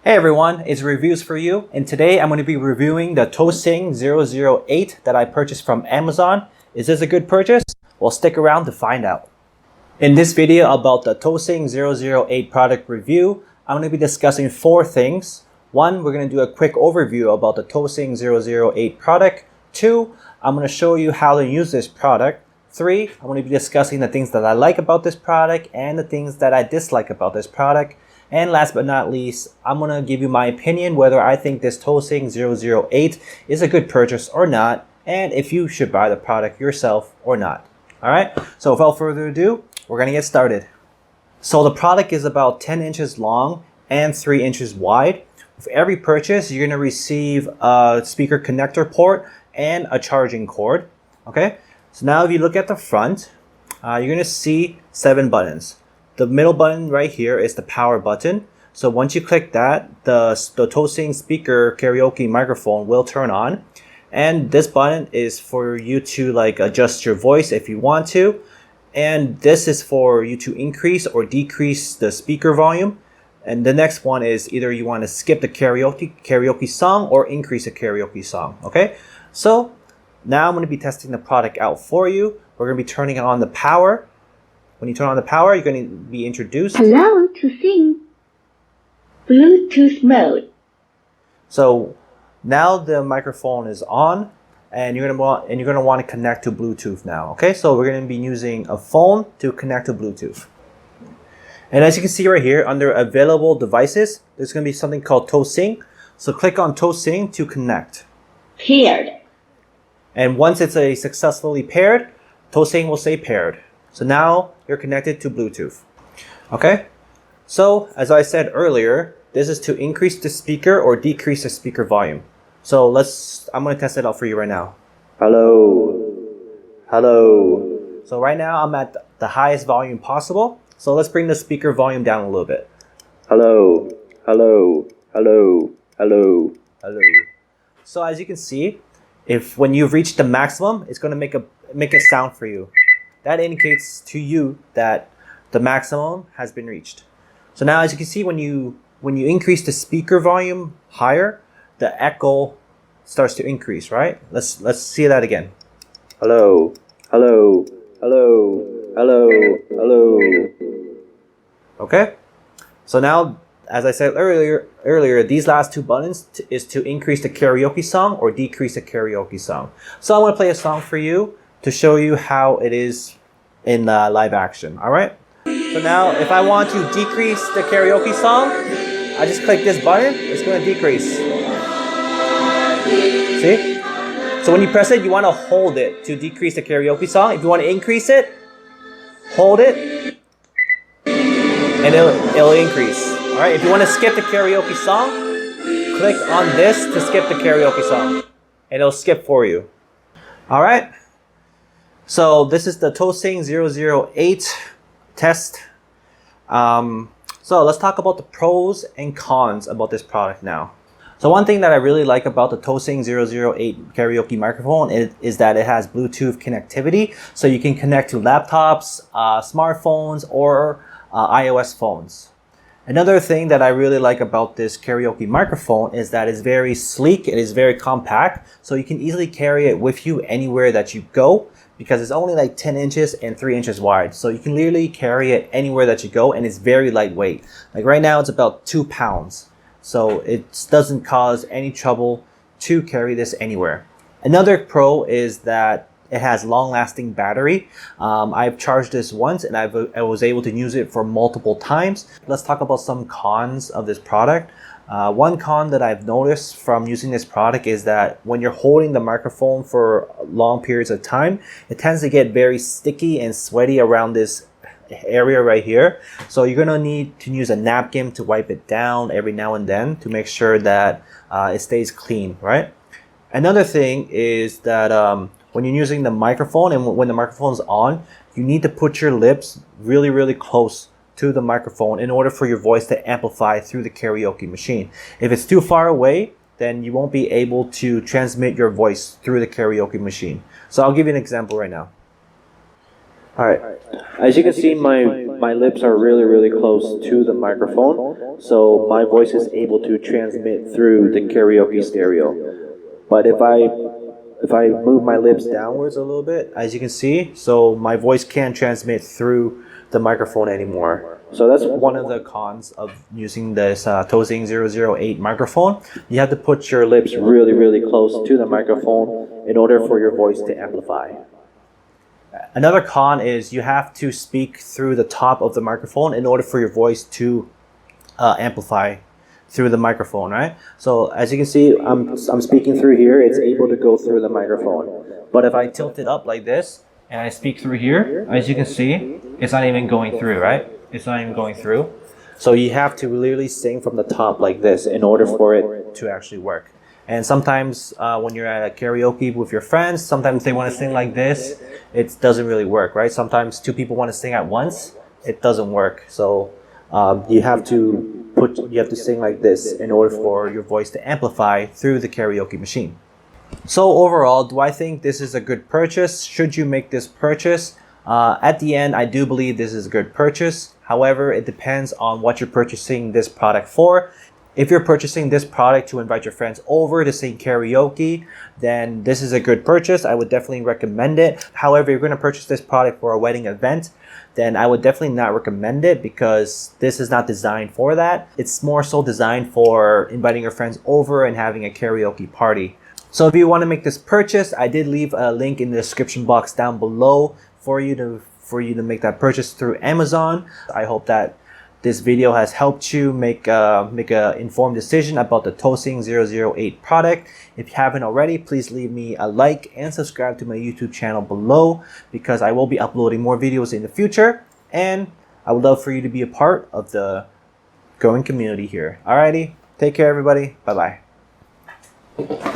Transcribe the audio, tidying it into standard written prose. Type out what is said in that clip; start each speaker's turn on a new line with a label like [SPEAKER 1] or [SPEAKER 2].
[SPEAKER 1] Hey everyone, it's Reviews for You, and today I'm going to be reviewing the Tosing 008 that I purchased from Amazon. Is this a good purchase? Well, stick around to find out. In this video about the Tosing 008 product review, I'm going to be discussing 4 things. 1, we're going to do a quick overview about the Tosing 008 product. 2, I'm going to show you how to use this product. 3, I'm going to be discussing the things that I like about this product and the things that I dislike about this product. And last but not least, I'm going to give you my opinion whether I think this Tosing 008 is a good purchase or not, and if you should buy the product yourself or not. Alright, so without further ado, we're going to get started. So the product is about 10 inches long and 3 inches wide. With every purchase, you're going to receive a speaker connector port and a charging cord. Okay, so now if you look at the front, you're going to see 7 buttons. The middle button right here is the power button. So once you click that, the Tosing speaker karaoke microphone will turn on. And this button is for you to adjust your voice if you want to. And this is for you to increase or decrease the speaker volume. And the next one is either you want to skip the karaoke song or increase a karaoke song. Okay, so now I'm going to be testing the product out for you. We're going to be turning on the power. When you turn on the power, you're going to be introduced.
[SPEAKER 2] Hello, Tosing. Bluetooth mode.
[SPEAKER 1] So now the microphone is on, and you're going to want to connect to Bluetooth now. Okay, so we're going to be using a phone to connect to Bluetooth. And as you can see right here, under available devices, there's going to be something called Tosing. So click on Tosing to connect.
[SPEAKER 2] Paired.
[SPEAKER 1] And once it's successfully paired, Tosing will say paired. So now you're connected to Bluetooth. Okay, so as I said earlier, this is to increase the speaker or decrease the speaker volume. So I'm going to test it out for you right now. Hello. Hello. So right now I'm at the highest volume possible. So let's bring the speaker volume down a little bit. Hello. Hello. Hello. Hello. Hello. So as you can see, when you've reached the maximum, it's going to make a sound for you. That indicates to you that the maximum has been reached. So now as you can see, when you increase the speaker volume higher, the echo starts to increase, right? Let's see that again. Hello, hello, hello, hello, hello. Okay? So now, as I said earlier, these last 2 buttons is to increase the karaoke song or decrease the karaoke song. So I want to play a song for you to show you how it is in live action. All right, so now if I want to decrease the karaoke song, I just click this button. It's going to decrease. See, so when you press it, you want to hold it to decrease the karaoke song. If you want to increase it, hold it and it'll increase. All right, if you want to skip the karaoke song, click on this to skip the karaoke song and it'll skip for you. All right, so this is the Tosing 008 test. So let's talk about the pros and cons about this product now. So one thing that I really like about the Tosing 008 karaoke microphone is that it has Bluetooth connectivity. So you can connect to laptops, smartphones, or iOS phones. Another thing that I really like about this karaoke microphone is that it's very sleek, it is very compact, so you can easily carry it with you anywhere that you go because it's only 10 inches and 3 inches wide. So you can literally carry it anywhere that you go and it's very lightweight. Like right now it's about 2 pounds. So it doesn't cause any trouble to carry this anywhere. Another pro is that it has long-lasting battery. I've charged this once and I was able to use it for multiple times. Let's talk about some cons of this product. One con that I've noticed from using this product is that when you're holding the microphone for long periods of time, it tends to get very sticky and sweaty around this area right here. So you're going to need to use a napkin to wipe it down every now and then to make sure that it stays clean, right? Another thing is that when you're using the microphone and when the microphone's on, you need to put your lips really, really close to the microphone in order for your voice to amplify through the karaoke machine. If it's too far away, then you won't be able to transmit your voice through the karaoke machine. So I'll give you an example right now. All right, as you can see, my my lips are really close to the microphone, so my voice is able to transmit through the karaoke stereo. But if I move my lips downwards a little bit, as you can see, so my voice can't transmit through the microphone anymore. So that's one of the cons of using this Tosing 008 microphone. You have to put your lips really close to the microphone in order for your voice to amplify. Another con is you have to speak through the top of the microphone in order for your voice to amplify through the microphone, right? So as you can see, I'm speaking through here, it's able to go through the microphone. But if I tilt it up like this and I speak through here, as you can see, it's not even going through, right? It's not even going through. So you have to literally sing from the top like this in order for it to actually work. And sometimes when you're at a karaoke with your friends, sometimes they want to sing like this. It doesn't really work, right? Sometimes two people want to sing at once. It doesn't work. So you have to sing like this in order for your voice to amplify through the karaoke machine. So overall, do I think this is a good purchase? Should you make this purchase? At the end, I do believe this is a good purchase. However, it depends on what you're purchasing this product for. If you're purchasing this product to invite your friends over to sing karaoke, then this is a good purchase. I would definitely recommend it. However, if you're going to purchase this product for a wedding event, then I would definitely not recommend it because this is not designed for that. It's more so designed for inviting your friends over and having a karaoke party. So if you want to make this purchase, I did leave a link in the description box down below for you to make that purchase through Amazon. I hope that this video has helped you make a informed decision about the Tosing 008 product. If you haven't already, please leave me a like and subscribe to my YouTube channel below because I will be uploading more videos in the future and I would love for you to be a part of the growing community here. Alrighty, take care everybody. Bye bye.